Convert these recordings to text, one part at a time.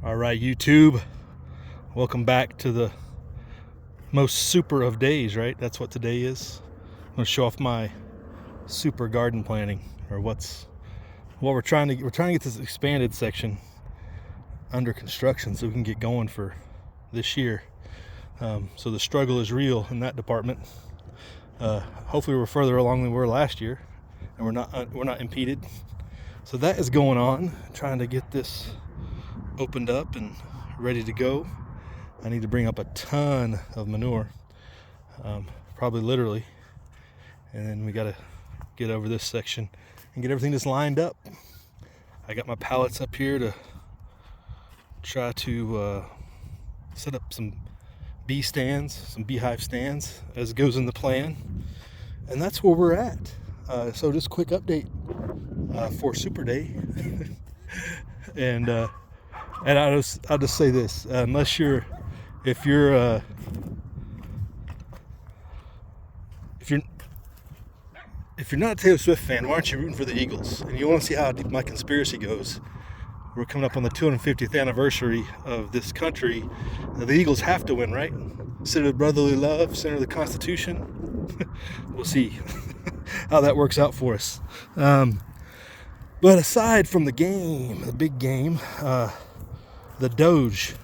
All right, YouTube, welcome back to the most super of days, right? That's what today is. I'm gonna show off my super garden planning, or what we're trying to get this expanded section under construction so we can get going for this year. So the struggle is real in that department. Hopefully we're further along than we were last year, and we're not impeded. So that is going on, trying to get this opened up and ready to go. I need to bring up a ton of manure, probably literally, and then we got to get over this section and get everything just lined up. I got my pallets up here to try to set up some beehive stands as goes in the plan, and that's where we're at. So just quick update for Super Day. And I'll just say this: if you're not a Taylor Swift fan, why aren't you rooting for the Eagles? And you want to see how deep my conspiracy goes? We're coming up on the 250th anniversary of this country. The Eagles have to win, right? Center of brotherly love, center of the Constitution. We'll see how that works out for us. But aside from the game, the big game, the DOGE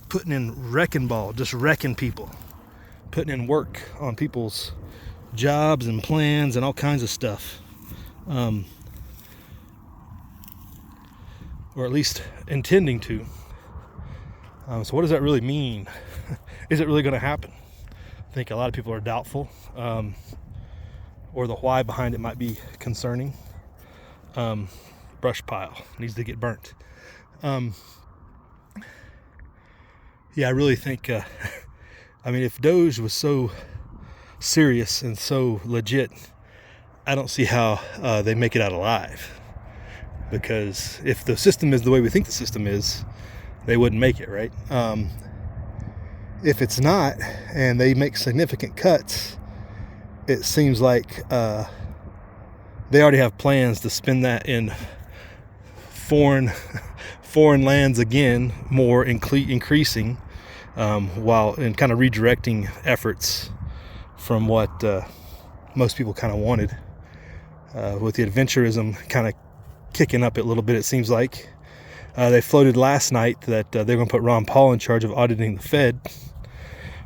putting in wrecking ball, just wrecking people, putting in work on people's jobs and plans and all kinds of stuff. Or at least intending to. So what does that really mean? Is it really going to happen? I think a lot of people are doubtful, or the why behind it might be concerning. Brush pile needs to get burnt. Yeah, I really think, if DOGE was so serious and so legit, I don't see how they make it out alive. Because if the system is the way we think the system is, they wouldn't make it, right? If it's not, and they make significant cuts, it seems like they already have plans to spend that in foreign lands again, more increasing, while and kind of redirecting efforts from what most people kind of wanted, with the adventurism kind of kicking up a little bit. It seems like they floated last night that they're going to put Ron Paul in charge of auditing the Fed,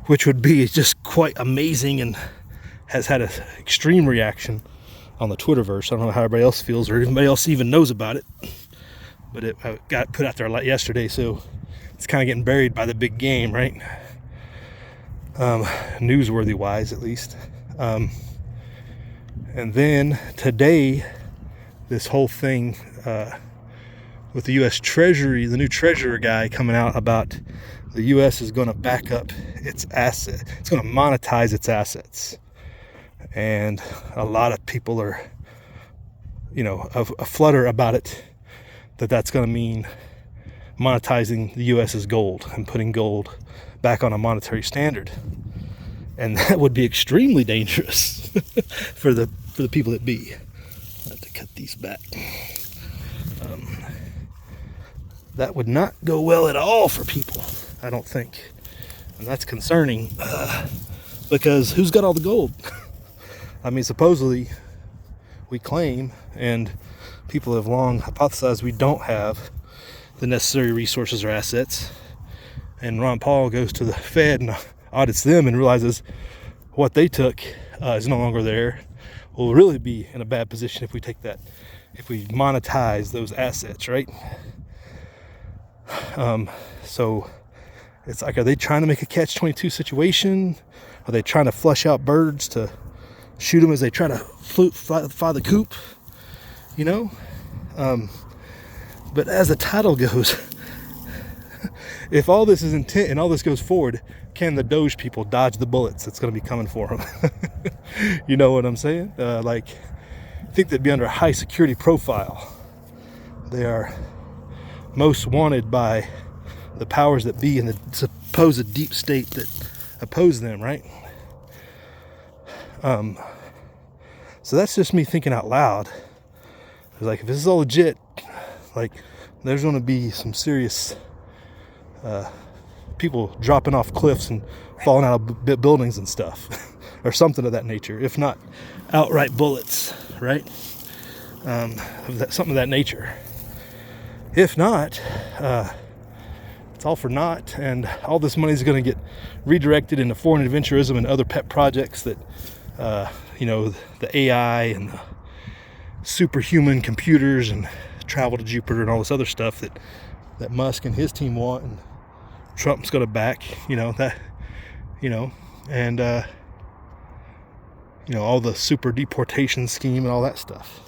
which would be just quite amazing and has had an extreme reaction on the Twitterverse. I don't know how everybody else feels or anybody else even knows about it, but it got put out there yesterday, so it's kind of getting buried by the big game, right? Newsworthy wise, at least. And then today, this whole thing with the U.S. Treasury, the new treasurer guy coming out about the U.S. is going to back up its asset. It's going to monetize its assets. And a lot of people are, a flutter about it, that's going to mean monetizing the U.S.'s gold and putting gold back on a monetary standard. And that would be extremely dangerous for the people that be. I have to cut these back. That would not go well at all for people, I don't think. And that's concerning, because who's got all the gold? Supposedly we claim, and people have long hypothesized, we don't have the necessary resources or assets. And Ron Paul goes to the Fed and audits them and realizes what they took is no longer there. We'll really be in a bad position if we monetize those assets, right? So it's like, are they trying to make a catch-22 situation? Are they trying to flush out birds to shoot them as they try to fly the coop? But as the title goes, if all this is intent and all this goes forward, can the DOGE people dodge the bullets that's going to be coming for them? You know what I'm saying? I think they'd be under a high security profile. They are most wanted by the powers that be and the supposed deep state that oppose them, right? So that's just me thinking out loud. It's like, if this is all legit, there's going to be some serious people dropping off cliffs and falling out of buildings and stuff, or something of that nature, if not outright bullets, right? Something of that nature. If not, it's all for naught, and all this money is going to get redirected into foreign adventurism and other pet projects that, the AI and the superhuman computers and travel to Jupiter and all this other stuff that Musk and his team want, and Trump's going to back, all the super deportation scheme and all that stuff.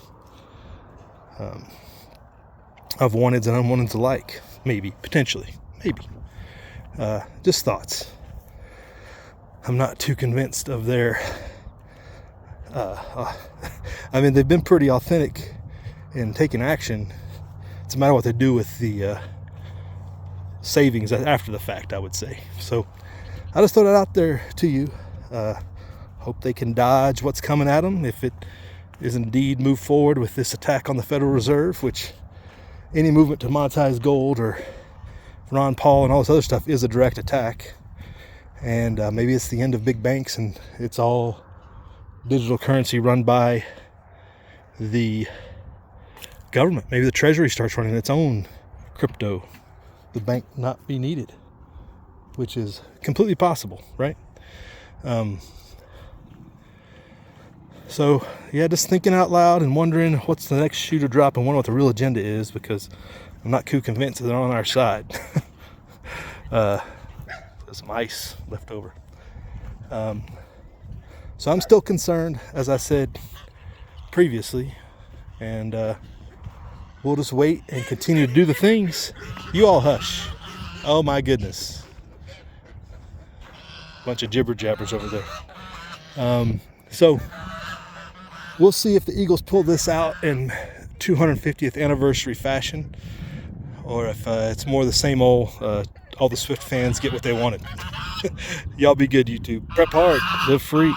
Of wanteds and unwanteds alike, maybe, potentially, maybe. Just thoughts. I'm not too convinced of their. They've been pretty authentic in taking action. It's a matter of what they do with the savings after the fact, I would say. So I just throw that out there to you. Hope they can dodge what's coming at them if it is indeed move forward with this attack on the Federal Reserve, which any movement to monetize gold or Ron Paul and all this other stuff is a direct attack. And maybe it's the end of big banks and it's all digital currency run by the government. Maybe the Treasury starts running its own crypto, the bank not be needed, which is completely possible, right? So yeah, just thinking out loud and wondering what's the next shoe to drop and wonder what the real agenda is, because I'm not too convinced that they're on our side. There's some ice left over. So I'm still concerned, as I said previously, and we'll just wait and continue to do the things. You all hush. Oh my goodness. Bunch of jibber jabbers over there. So we'll see if the Eagles pull this out in 250th anniversary fashion, or if it's more the same old, all the Swift fans get what they wanted. Y'all be good, YouTube. Prep hard, live free.